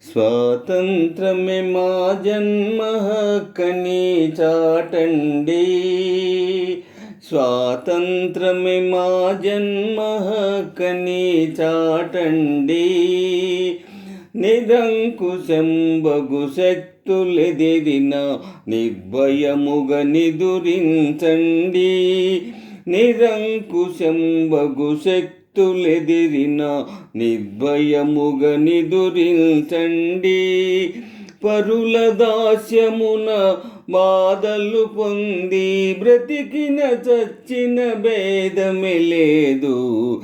స్వాతంత్రమే మా జన్మ హక్కని చాటండి. స్వాతంత్రమే మా జన్మ హక్కని చాటండి. నిరంకుశంబగు శక్తులెదిరిన నిర్భయముగ నిదురించండి. నిరంకుశంబగు శక్తులెదిరిన నిర్భయముగ నిదురించండి. పరుల దాస్యమున బాధలు పొంది బ్రతికిన చచ్చిన భేదమే లేదు.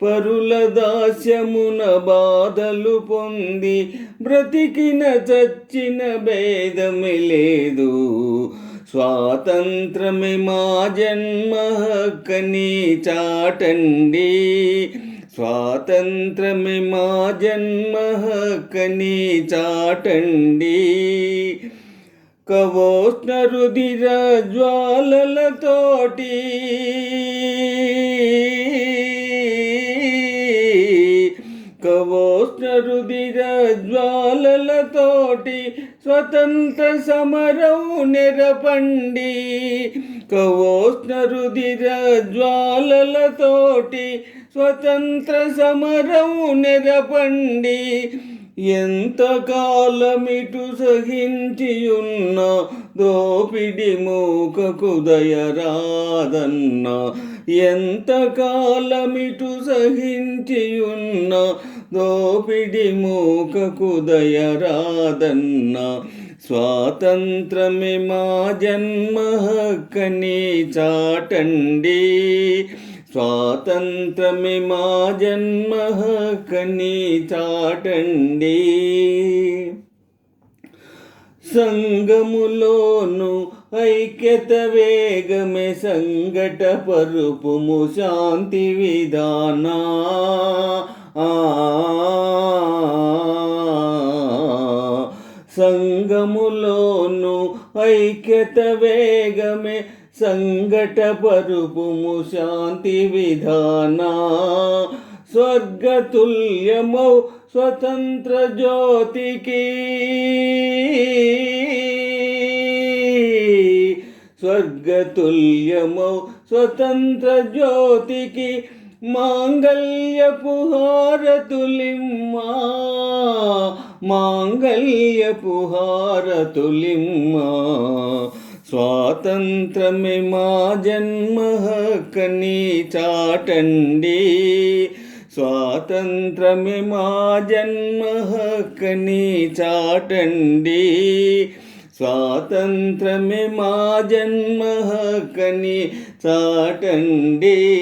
పరుల దాస్యమున బాధలు పొంది బ్రతికిన చచ్చిన భేదమే లేదు. స్వాతంత్రమే మా జన్మ హక్కని చాటండి. స్వాతంత్రమే మా జన్మ హక్కని చాటండి. కవోష్ణ రుధిర జ్వాలలతోటి కవోష్ణ రుధిర జ్వాలలతోటి స్వతంత్ర సమరం నెరపండి. కవోష్ణ రుధిర జ్వాలలతోటి స్వతంత్ర సమరం నెరపండి. ఎంతకాలమిటు సహించియున్న దోపిడి మూకకు దయరాదన్న. ఎంతకాలమిటు సహించియున్న దోపిడి మూకకు దయరాదన్న. స్వాతంత్రమే మా జన్మ హక్కని చాటండి. స్వాతంత్రమే మా జన్మ హక్కని చాటండి. సంగములోను ఐక్యత వేగమే సంఘట పరుపుము శాంతి విధానా. సంగములోను ఐక్యత వేగమే సంఘట పరుపుము శాంతి విధానా. స్వర్గతుల్యమౌ స్వతంత్ర జ్యోతికి స్వర్గతుల్యమౌ స్వతంత్ర జ్యోతికి మాంగళ్యపు హారతులిమ్మా. మాంగళ్యపు హారతులిమ్మా. స్వాతంత్రమే మా జన్మ హక్కని చాటండి. స్వాతంత్రమే మా జన్మ హక్కని చాటండి. స్వాతంత్రమే మా జన్మ హక్కని చాటండి.